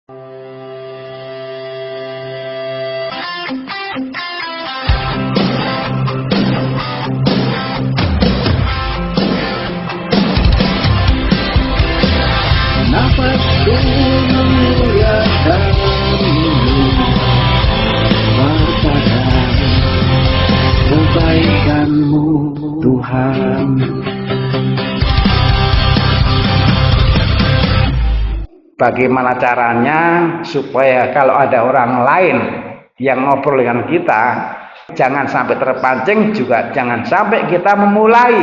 Nafasku memuliakanmu, berkata kebaikan-Mu Tuhan. Bagaimana caranya supaya kalau ada orang lain yang ngobrol dengan kita, jangan sampai terpancing, juga jangan sampai kita memulai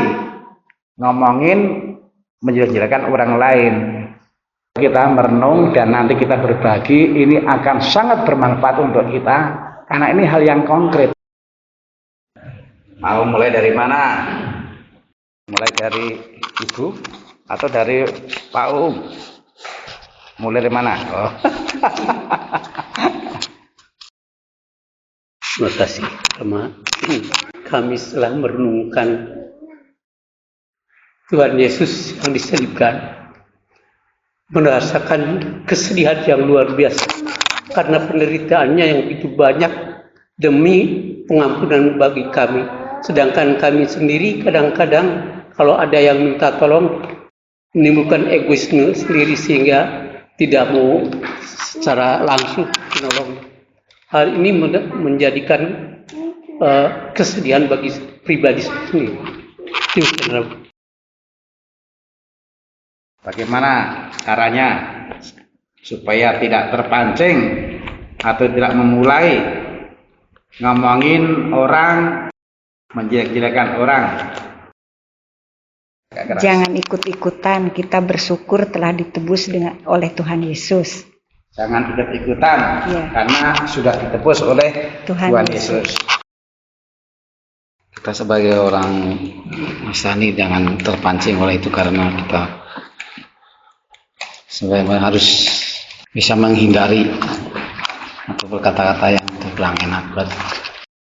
ngomongin menjelek-jelekan orang lain. Kita merenung dan nanti kita berbagi, ini akan sangat bermanfaat untuk kita karena ini hal yang konkret. Mau mulai dari mana? Mulai dari Ibu atau dari Pak Um? Mulai dari mana? Oh. Terima kasih, kami setelah merenungkan Tuhan Yesus yang disalibkan, merasakan kesedihan yang luar biasa karena penderitaannya yang begitu banyak demi pengampunan bagi kami. Sedangkan kami sendiri kadang-kadang kalau ada yang minta tolong menimbulkan egoisme sendiri sehingga tidak mau secara langsung menolong. Hal ini menjadikan kesedihan bagi pribadi sendiri. Bagaimana caranya supaya tidak terpancing atau tidak memulai ngomongin orang, menjelek-jelekan orang? Jangan ikut-ikutan, kita bersyukur telah ditebus oleh Tuhan Yesus. Jangan ikut-ikutan, ya, karena sudah ditebus oleh Tuhan Yesus. Kita sebagai orang Nasrani jangan terpancing oleh itu, karena kita sebenarnya harus bisa menghindari atau berkata-kata yang terbilang enak,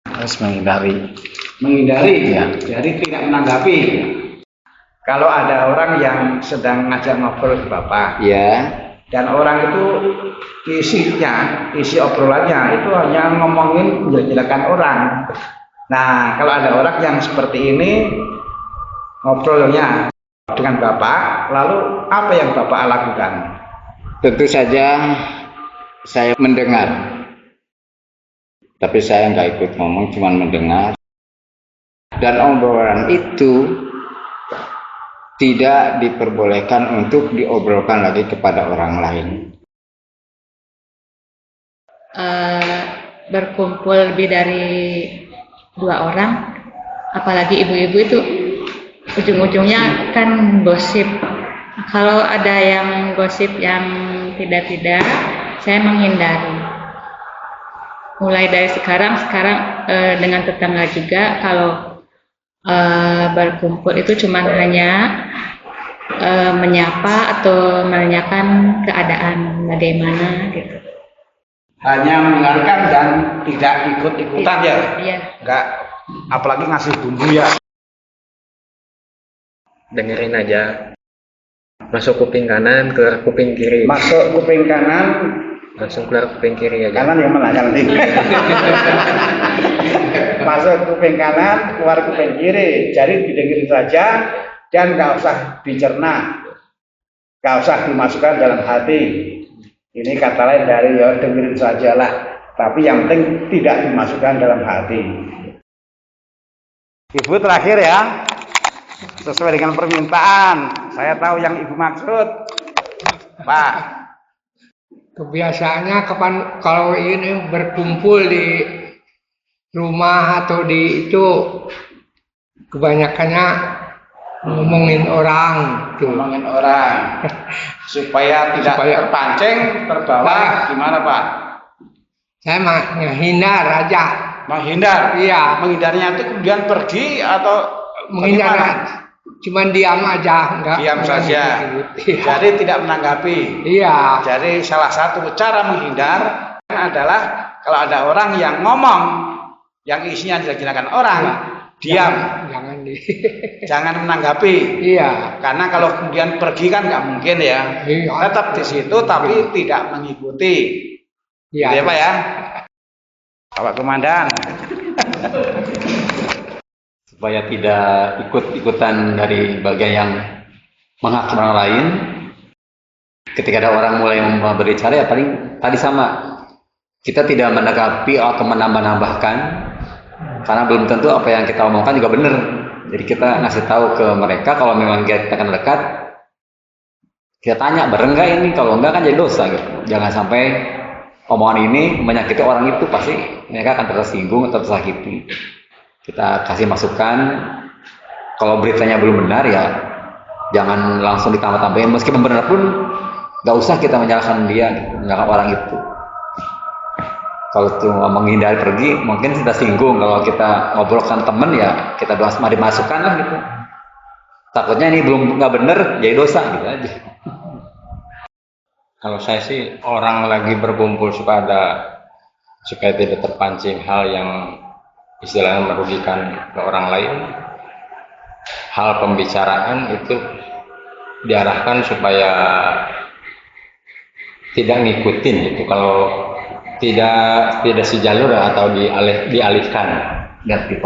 harus menghindari ya, jadi tidak menanggapi. Kalau ada orang yang sedang ngajak ngobrol ke Bapak, ya, dan orang itu isi obrolannya itu hanya ngomongin menjelek-jelekan orang. Nah, kalau ada orang yang seperti ini ngobrolnya dengan Bapak, lalu apa yang Bapak lakukan? Tentu saja saya mendengar, tapi saya nggak ikut ngomong, cuma mendengar. Dan obrolan itu tidak diperbolehkan untuk diobrolkan lagi kepada orang lain. Berkumpul lebih dari 2 orang, apalagi ibu-ibu itu ujung-ujungnya kan gosip. Kalau ada yang gosip yang tidak-tidak, saya menghindari. Mulai dari sekarang dengan tetangga juga, kalau berkumpul itu cuma hanya menyapa atau menanyakan keadaan bagaimana gitu. Hanya mendengarkan dan tidak ikut-ikutan ya? Iya. Enggak, apalagi ngasih bumbu ya. Dengerin aja. Masuk kuping kanan, keluar kuping kiri. Masuk kuping kanan, langsung keluar kuping kiri aja. Kanan yang mana? Kanan ini. Masuk kuping kanan, keluar kuping kiri. Jadi didengerin saja dan nggak usah dicerna, nggak usah dimasukkan dalam hati. Ini kata lain dari ya dengerin sajalah. Tapi yang penting tidak dimasukkan dalam hati. Ibu terakhir ya. Sesuai dengan permintaan. Saya tahu yang Ibu maksud. Pak. Kebiasaannya kalau ini berkumpul di rumah atau di itu, kebanyakannya ngomongin orang. Ngomongin orang. Supaya tidak terpancing, terbawa. Gimana Pak? Saya menghindar aja. Menghindar? Iya. Menghindarnya itu kemudian pergi atau menghindar? Cuman diam aja, enggak. Diam saja. Iya. Jadi tidak menanggapi. Iya. Jadi salah satu cara menghindar adalah kalau ada orang yang ngomong yang isinya jelek-jelekan orang, diam, Jangan di. jangan menanggapi. Iya. Karena kalau kemudian pergi kan nggak mungkin ya. Iya. Tetap di situ tapi tidak mengikuti. Iya. Gitu ya Pak ya. Bapak Komandan. Supaya tidak ikut-ikutan dari bagian yang menghakimi orang lain. Ketika ada orang mulai berbicara, ya paling tadi sama. Kita tidak menanggapi atau menambah-nambahkan, karena belum tentu apa yang kita omongkan juga benar. Jadi kita ngasih tahu ke mereka kalau memang kita akan dekat, kita tanya bareng nggak ini, kalau enggak kan jadi dosa gitu. Jangan sampai omongan ini menyakiti orang itu, pasti mereka akan tersinggung atau tersakiti. Kita kasih masukan, kalau beritanya belum benar ya jangan langsung ditambah-tambahin, meskipun benar pun nggak usah kita menyalahkan dia, menyalahkan orang itu. Kalau tuh menghindari pergi, mungkin kita singgung. Kalau kita ngobrolkan temen ya kita dimasukkan lah gitu. Takutnya ini belum nggak bener, jadi dosa gitu aja. Kalau saya sih orang lagi berkumpul supaya tidak terpancing hal yang istilahnya merugikan ke orang lain. Hal pembicaraan itu diarahkan supaya tidak ngikutin gitu. Kalau tidak sejalur atau dialihkan, ganti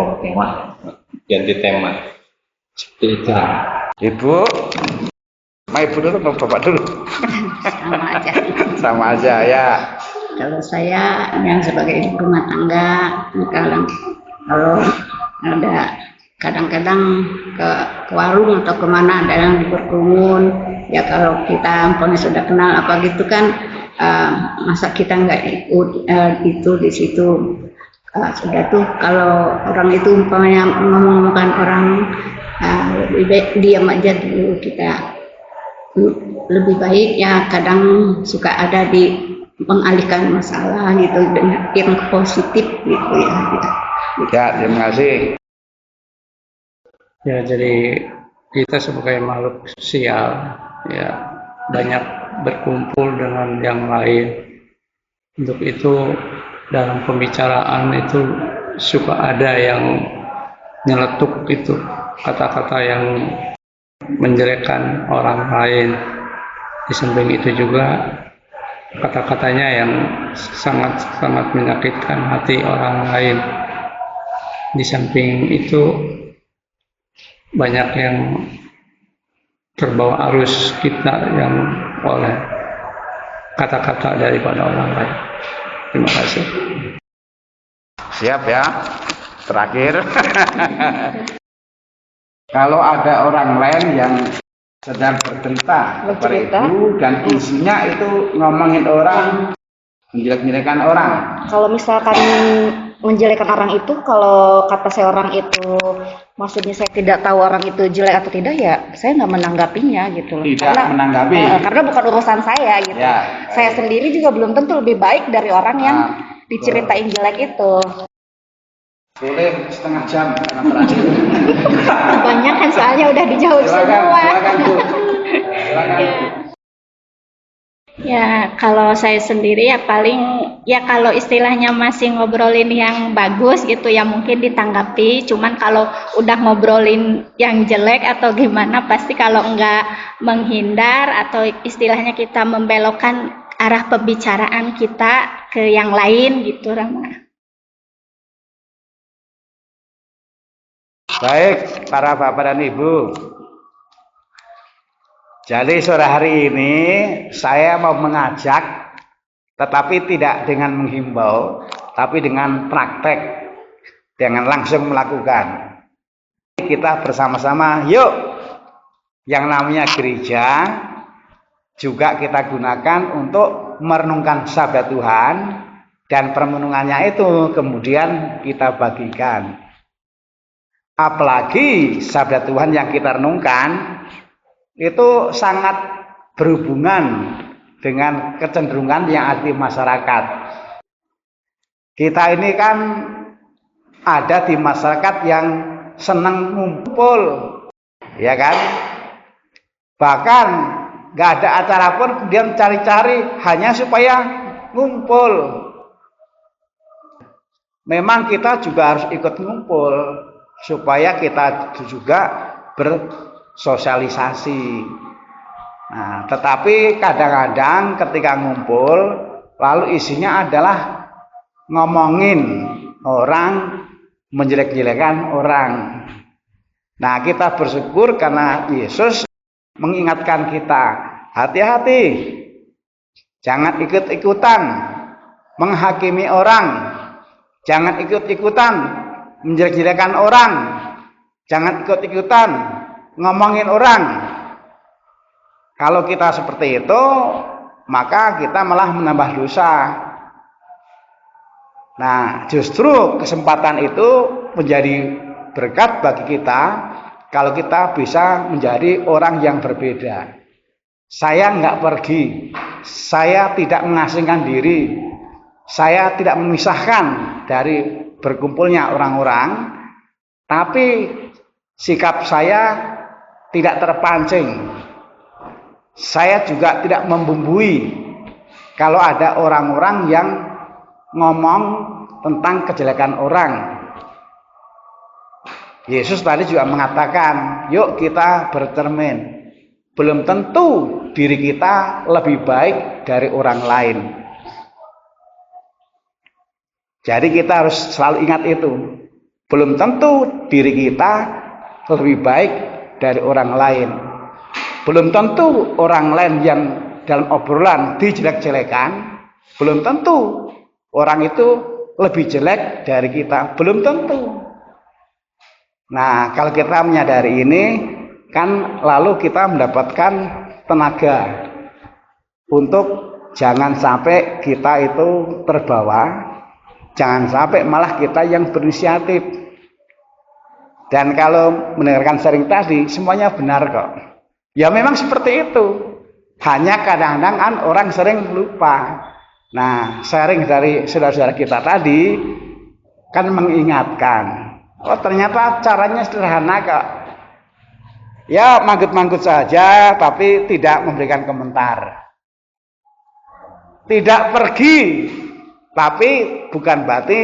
tema. Seperti itu. Ibu, Ibu dulu atau Bapak dulu? Sama aja. Sama aja ya. Kalau saya yang sebagai ibu rumah tangga, kalau ada kadang-kadang ke warung atau kemana ada yang berkerumun, ya kalau kita umpamanya sudah kenal apa gitu kan, masa kita nggak ikut itu di situ. Sudah tuh kalau orang itu umpamanya ngomong-ngomongkan orang, lebih baik diam aja dulu. Kita lebih baik ya, kadang suka ada di mengalihkan masalah gitu dengan yang positif gitu ya. Ya, terima kasih. Ya, jadi kita sebagai makhluk sosial ya banyak berkumpul dengan yang lain. Untuk itu dalam pembicaraan itu suka ada yang nyeletuk itu kata-kata yang menjelekkan orang lain. Di samping itu juga kata-katanya yang sangat menyakitkan hati orang lain. Di samping itu banyak yang terbawa arus kita yang oleh kata-kata daripada orang lain. Terima kasih. Siap ya. Terakhir. Kalau ada orang lain yang sedang bercerita kepada Ibu dan isinya itu ngomongin orang, menjelek-jelekan orang. Kalau misalkan menjelekkan orang itu, kalau kata saya orang itu, maksudnya saya tidak tahu orang itu jelek atau tidak, ya saya nggak menanggapinya gitu loh. Karena bukan urusan saya gitu. Ya, saya sendiri juga belum tentu lebih baik dari orang yang diceritain jelek itu. Boleh setengah jam karena terakhir. Banyak kan soalnya udah dijawab semua. Silakan Bu. Silakan. Ya, kalau saya sendiri ya paling ya kalau istilahnya masih ngobrolin yang bagus gitu ya mungkin ditanggapi. Cuman kalau udah ngobrolin yang jelek atau gimana pasti kalau enggak menghindar atau istilahnya kita membelokkan arah pembicaraan kita ke yang lain gitu, Rama. Baik, para Bapak dan Ibu. Jadi sore hari ini saya mau mengajak, tetapi tidak dengan menghimbau, tapi dengan praktek, dengan langsung melakukan. Kita bersama-sama, yuk, yang namanya gereja juga kita gunakan untuk merenungkan sabda Tuhan, dan perenungannya itu kemudian kita bagikan. Apalagi sabda Tuhan yang kita renungkan itu sangat berhubungan dengan kecenderungan yang ada di masyarakat. Kita ini kan ada di masyarakat yang senang ngumpul, ya kan? Bahkan nggak ada acara pun kemudian cari-cari hanya supaya ngumpul. Memang kita juga harus ikut ngumpul. supaya kita juga bersosialisasi. Nah, tetapi kadang-kadang ketika ngumpul lalu isinya adalah ngomongin orang, menjelek-jelekan orang. Nah, kita bersyukur karena Yesus mengingatkan kita, hati-hati, jangan ikut-ikutan menghakimi orang, jangan ikut-ikutan menjelek-jelekan orang, jangan ikut-ikutan ngomongin orang. Kalau kita seperti itu, maka kita malah menambah dosa. Nah, justru kesempatan itu menjadi berkat bagi kita kalau kita bisa menjadi orang yang berbeda. Saya nggak pergi, saya tidak mengasingkan diri, saya tidak memisahkan dari berkumpulnya orang-orang, tapi sikap saya tidak terpancing. Saya juga tidak membumbui kalau ada orang-orang yang ngomong tentang kejelekan orang. Yesus tadi juga mengatakan, yuk kita bercermin. Belum tentu diri kita lebih baik dari orang lain. Jadi kita harus selalu ingat itu. Belum tentu diri kita lebih baik dari orang lain. Belum tentu orang lain yang dalam obrolan dijelek-jelekan, belum tentu orang itu lebih jelek dari kita, belum tentu. Nah, kalau kita menyadari ini, kan lalu kita mendapatkan tenaga untuk jangan sampai kita itu terbawa, jangan sampai malah kita yang berinisiatif. Dan kalau mendengarkan sharing tadi, semuanya benar kok. Ya memang seperti itu. Hanya kadang-kadang kan orang sering lupa. Nah, sharing dari saudara-saudara kita tadi kan mengingatkan. Oh, ternyata caranya sederhana kok. Ya, manggut-manggut saja tapi tidak memberikan komentar. Tidak pergi tapi bukan berarti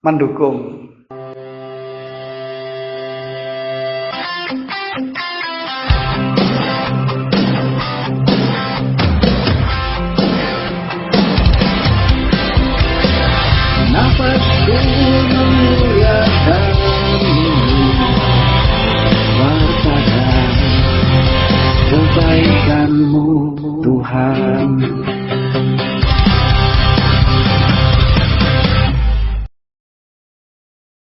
mendukung. Nafasku memuliakan-Mu, wartakan kebaikan-Mu Tuhan.